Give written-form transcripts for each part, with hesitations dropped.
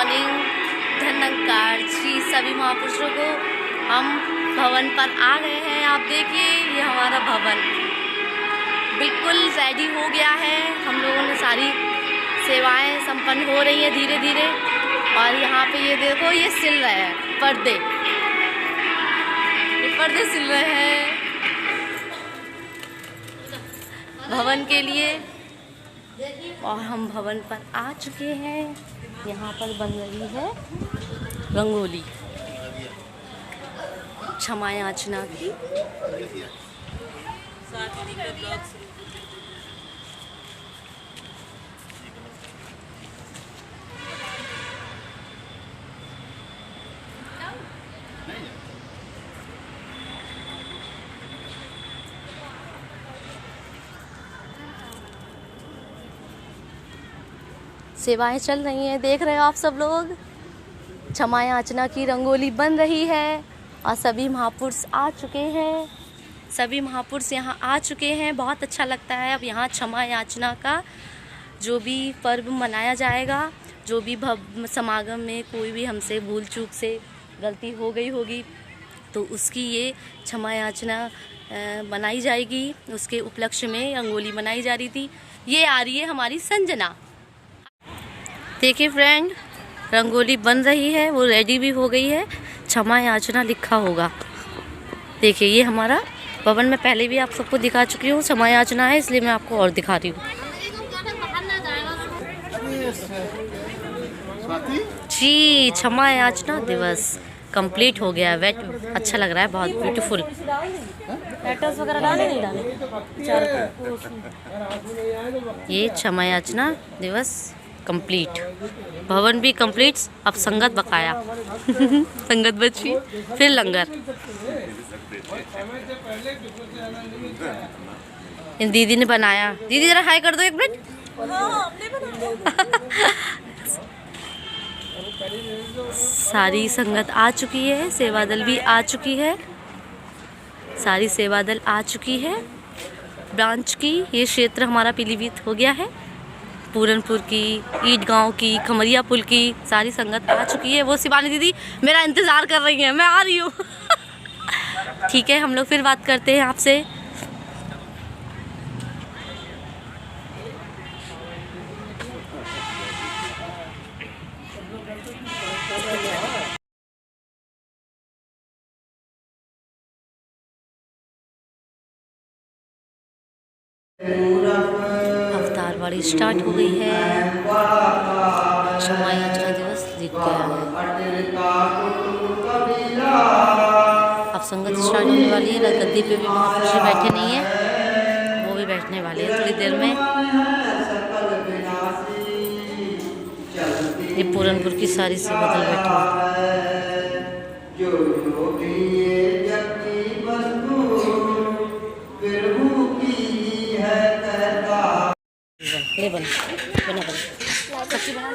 Morning. धन्यकार Shri सभी महापुरुषों को। हम भवन पर आ गए हैं। आप देखिए ये हमारा भवन बिल्कुल रेडी हो गया है। हम लोगों ने सारी सेवाएं संपन्न हो रही हैं धीरे धीरे। और यहाँ पे ये देखो ये सिल रहे हैं पर्दे, ये पर्दे सिल रहे हैं भवन के लिए। और हम भवन पर आ चुके हैं। यहाँ पर बन रही है रंगोली क्षमा याचना की। सेवाएं चल रही हैं, देख रहे हो आप सब लोग। क्षमा याचना की रंगोली बन रही है और सभी महापुरुष आ चुके हैं। सभी महापुरुष यहाँ आ चुके हैं। बहुत अच्छा लगता है। अब यहाँ क्षमा याचना का जो भी पर्व मनाया जाएगा, जो भी समागम में कोई भी हमसे भूल चूक से गलती हो गई होगी तो उसकी ये क्षमा याचना मनाई जाएगी। उसके उपलक्ष्य में रंगोली बनाई जा रही थी। ये आ रही है हमारी संजना। देखिए फ्रेंड, रंगोली बन रही है, वो रेडी भी हो गई है। क्षमा याचना लिखा होगा। देखिए ये हमारा भवन में पहले भी आप सबको दिखा चुकी हूँ। क्षमा याचना है इसलिए मैं आपको और दिखा रही हूँ। जी, क्षमा याचना दिवस कंप्लीट हो गया। वेट अच्छा लग रहा है, बहुत ब्यूटीफुल। लेटर्स वगैरह डाले नहीं डाले। ये क्षमा याचना दिवस कंप्लीट, भवन भी कंप्लीट। अब संगत बकाया संगत बची, फिर लंगर। इन दीदी ने बनाया। दीदी जरा हाय कर दो एक मिनट। सारी संगत आ चुकी है, सेवा दल भी आ चुकी है। सारी सेवा दल आ चुकी है। ब्रांच की ये क्षेत्र हमारा पीलीभीत हो गया है। पूरनपुर की, ईट गांव की, खमरिया पुल की सारी संगत आ चुकी है। वो शिवानी दीदी मेरा इंतज़ार कर रही हैं, मैं आ रही हूँ। ठीक है, हम लोग फिर बात करते हैं आपसे। अवतार वाड़ी स्टार्ट हो गई है। क्षमा याचना दिवस दिख गया है। अब संगत स्टार्ट होने वाली है। गद्दी पे भी महापुरुष बैठे नहीं है, वो भी बैठने वाले हैं थोड़ी देर में। ये पूरनपुर की सारी सेवा दल बैठी है। ले बना सब्जी बना।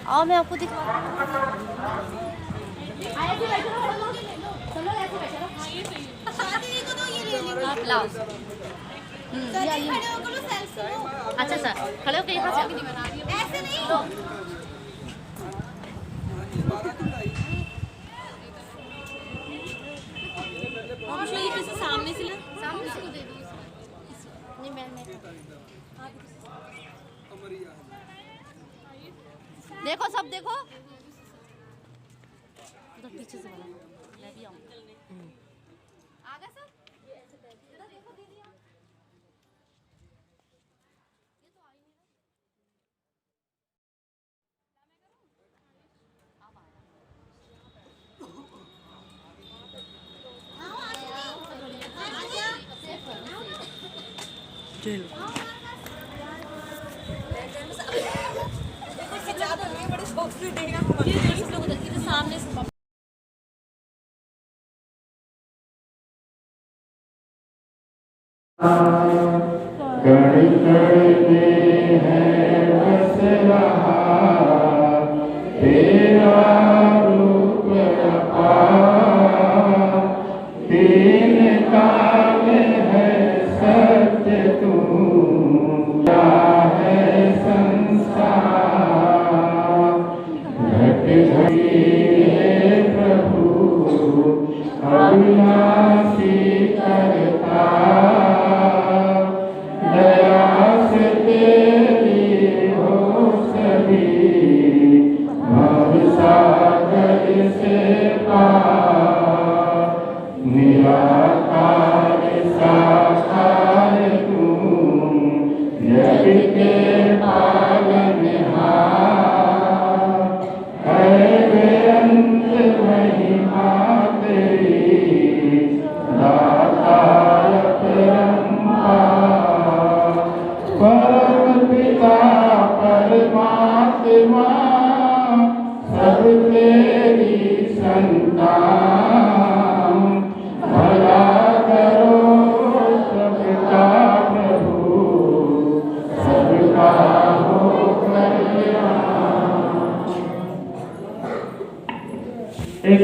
आओ मैं आपको दिखा। लाओ। अच्छा सर, खड़े होकर यहाँ से ऐसे नहीं। सामने से ला, सामने से दे दो। नहीं मैं देखो, सब देखो उधर पीछे से वाला मैं भी आऊँ। आगे सब इधर देखो दीदी, ये तो आई नहीं ना। सामने से कण कण में है बस रहा तेरा रूप अपार, तीन काल है सत्य तू, क्या है संसार, घट घटी है प्रभु अविनाशी करता, दया से तेरी हो सभी भवसागर से पार, निराकार साकार तू जग के पालनहार, है बेअंत महिमा तेरी दातार परम्पार, परम पिता परमात्मा सब तेरी संतान, भला करो सबका प्रभु, सबका हो कल्याण। एक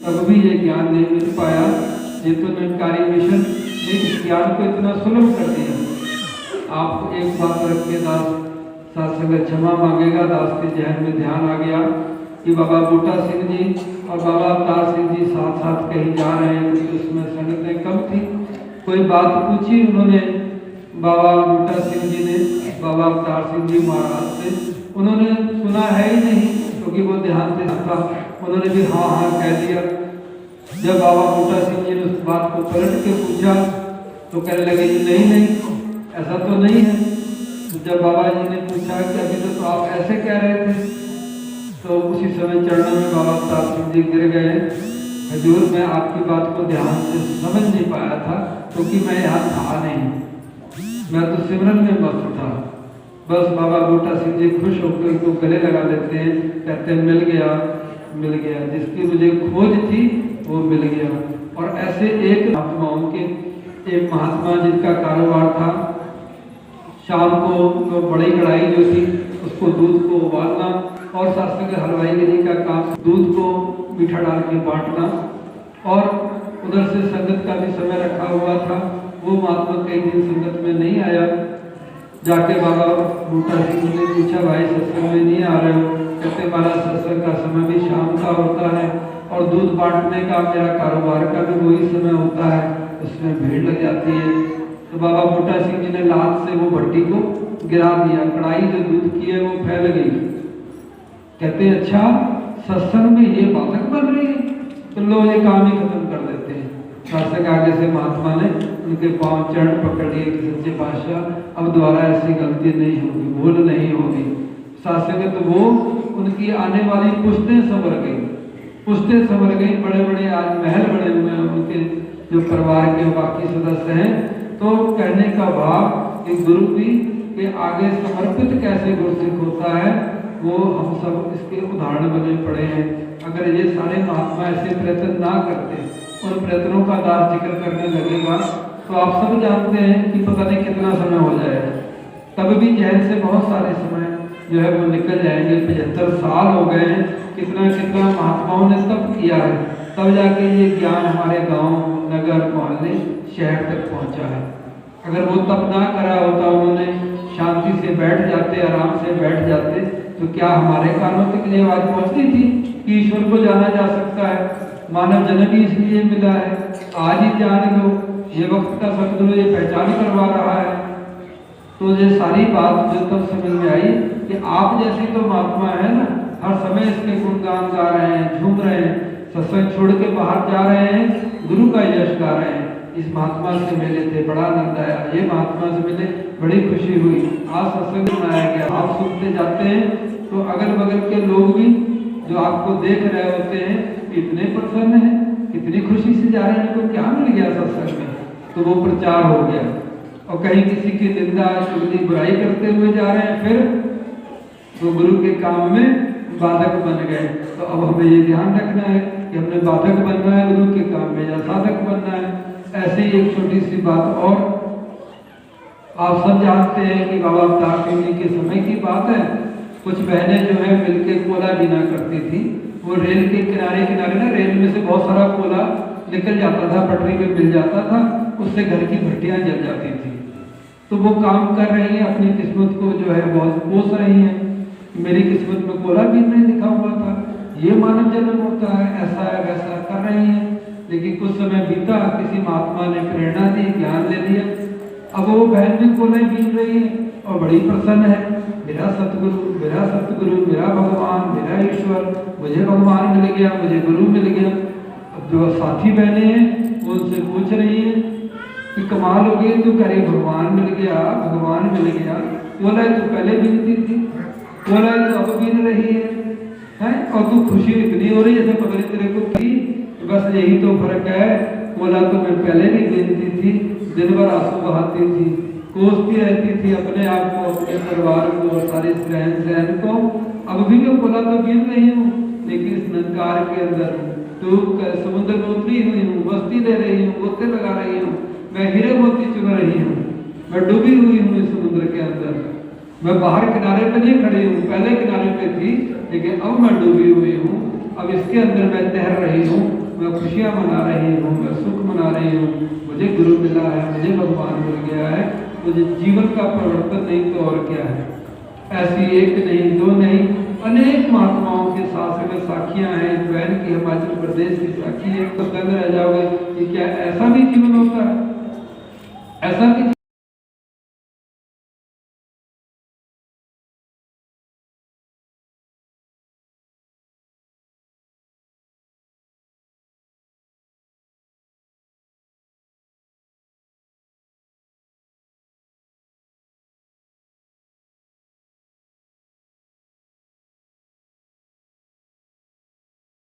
तब भी ये ज्ञान नहीं मिल पाया, ये तो निरंकारी मिशन ने इस ज्ञान को इतना सुलभ कर दिया। आप एक बात रख के दास सत्संग क्षमा मांगेगा, दास के जहन में ध्यान आ गया कि बाबा बूटा सिंह जी और बाबा अवतार सिंह जी साथ साथ कहीं जा रहे हैं, क्योंकि उसमें संगतें कम थी। कोई बात पूछी उन्होंने बाबा बूटा सिंह जी ने बाबा अवतार सिंह जी महाराज से, उन्होंने सुना है ही नहीं क्योंकि वो ध्यान से था, उन्होंने भी हाँ हाँ कह दिया। जब बाबा बूटा सिंह जी ने उस बात को पलट के पूछा तो कहने लगे जी नहीं नहीं ऐसा तो नहीं है। जब बाबा जी ने पूछा कि अभी तो आप ऐसे कह रहे थे, तो उसी समय चरणों में बाबा अवतार सिंह जी गिर गए। हजूर मैं आपकी बात को ध्यान से समझ नहीं पाया था क्योंकि मैं यहाँ था नहीं, मैं तो सिमरन में मस्त था। बस बाबा बूटा सिंह जी खुश होकर इनको गले लगा लेते हैं, कहते हैं मिल गया मिल गया, जिसकी मुझे खोज थी वो मिल गया। और ऐसे एक महात्माओं के एक महात्मा जिनका कारोबार था, शाम को तो बड़ी कढ़ाई जो थी उसको दूध को उबालना और शास्त्र के हलवाईगिरी का काम, दूध को मीठा डाल के बांटना, और उधर से संगत का भी समय रखा हुआ था। वो महात्मा कई दिन संगत में नहीं आया। जाके बाबा बूटा सिंह ने पूछा भाई सत्संग में नहीं आ रहे हो? कहते हमारा सत्संग का समय भी शाम का होता है और दूध बांटने का मेरा कारोबार का भी वही समय होता है, उसमें भीड़ लग जाती है। तो बाबा बूटा सिंह जी ने लात से वो भट्टी को गिरा दिया, कढ़ाई जो दूध की है वो फैल गई। कहते अच्छा सत्संग में ये बालक बन रही है, तो लो ये काम ही खत्म कर देते हैं। शासक आगे से महात्मा ने उनके पांव चरण पकड़ लिए कि सच्चे पातशाह अब दोबारा ऐसी गलती नहीं होगी, भूल नहीं होगी। साथ संगत तो वो उनकी आने वाली पुश्तें संवर गई, पुश्तें संवर गई, बड़े बड़े आज महल बने हुए हैं उनके जो परिवार के बाकी सदस्य हैं। तो कहने का भाव कि गुरु भी के आगे समर्पित कैसे गुरसिख होता है, वो हम सब इसके उदाहरण बने पड़े हैं। अगर ये सारे महात्मा ऐसे प्रयत्न ना करते, उन प्रयत्नों का दास जिक्र करने लगेगा तो आप सब जानते हैं कि पता नहीं कितना समय हो जाएगा। तब भी जहन से बहुत सारे समय जो है वो निकल जाएंगे। 75 साल हो गए हैं, कितना कितना महात्माओं ने तप किया है, तब जाके ये ज्ञान हमारे गांव, नगर, मोहल्ले, शहर तक पहुंचा है। अगर वो तप ना करा होता, उन्होंने शांति से बैठ जाते, आराम से बैठ जाते, तो क्या हमारे कानों तक ये आवाज पहुंचती थी कि ईश्वर को जाना जा सकता है? मानव जन्म ही इसलिए मिला है, आज ही जान लो, ये वक्त का सदगुरु ये पहचान करवा रहा है। तो ये सारी बात जो तब समझ में आई कि आप जैसे तो महात्मा है ना, हर समय इसके गुणगान गा रहे हैं, झूम रहे हैं, सत्संग छोड़ के बाहर जा रहे हैं, गुरु का यश गा रहे हैं। इस महात्मा से मिले थे, बड़ा आनंद आया। ये महात्मा से मिले, बड़ी खुशी हुई। आज सत्संग मनाया गया, आप सुनते जाते हैं तो अगल बगल के लोग भी जो आपको देख रहे होते हैं इतने प्रसन्न हैं, कितनी खुशी से जा रहे हैं, इनको क्या मिल गया सत्संग में, तो वो प्रचार हो गया। और कहीं किसी की निंदा, चुगली, बुराई करते हुए जा रहे हैं, फिर तो गुरु के काम में बाधक बन गए। तो अब हमें ये ध्यान रखना है कि हमने बाधक बनना है गुरु के काम में या साधक बनना है। ऐसे ही एक छोटी सी बात और, आप सब जानते हैं कि बाबा अवतार सिंह जी के समय की बात है, कुछ बहनें जो है मिलके कोला बीना करती थी। वो रेल के किनारे किनारे ना, रेल में से बहुत सारा कोला निकल जाता था, पटरी में मिल जाता था, उससे घर की भट्टियां जल जाती थी। तो वो काम कर रही हैं, अपनी किस्मत को जो है बहुत कोस रही हैं। मेरी किस्मत में कोला भी नहीं लिखा हुआ था, ये मानव जन्म होता है, ऐसा है वैसा कर रही हैं। लेकिन कुछ समय बीता, किसी महात्मा ने प्रेरणा दी, ज्ञान ले दिया। अब वो बहन भी कोले बीन रही है और बड़ी प्रसन्न है, मेरा सतगुरु, मेरा सतगुरु, मेरा भगवान, मेरा ईश्वर, मुझे भगवान मिल गया, मुझे गुरु मिल गया। अब जो साथी बहने हैं वो उनसे पूछ रही है कि कमाल हो गई, तू करे भगवान मिल गया, भगवान मिल गया, बोला तो पहले बीनती थी, बोला तो अब बीन रही है, और तू खुशी इतनी हो रही है जैसे पता तेरे को थी। बस यही तो फर्क है, बोला तो मैं पहले भी बीनती थी, दिन भर आंसू बहाती थी, कोसती रहती थी अपने आप को, अपने परिवार को और सारे रहन सहन को। अब भी मैं बोला तो बीन रही हूँ, लेकिन इस नंकार के अंदर डूब कर समुद्र में उतरी हुई हूँ, मस्ती ले रही हूँ, गोते लगा रही हूँ, मैं हीरे मोती चुन रही हूँ, मैं डूबी हुई हूँ इस समुद्र के अंदर। मैं बाहर किनारे पे नहीं खड़ी हूँ, पहले किनारे पे थी, लेकिन अब मैं डूबी हुई हूँ। अब इसके अंदर मैं तैर रही हूँ, मैं खुशियाँ मना रही हूँ, मैं सुख मना रही हूँ, मुझे गुरु मिला है, मुझे भगवान मिल गया है, मुझे जीवन का परिवर्तन नहीं तो और क्या है। ऐसी एक नहीं, दो नहीं, अनेक महात्माओं के साथ में साखियां हैं। बहन की हिमाचल प्रदेश की साखी है, तो दंग रह जाओगे कि क्या ऐसा भी जीवन होता है, ऐसा भी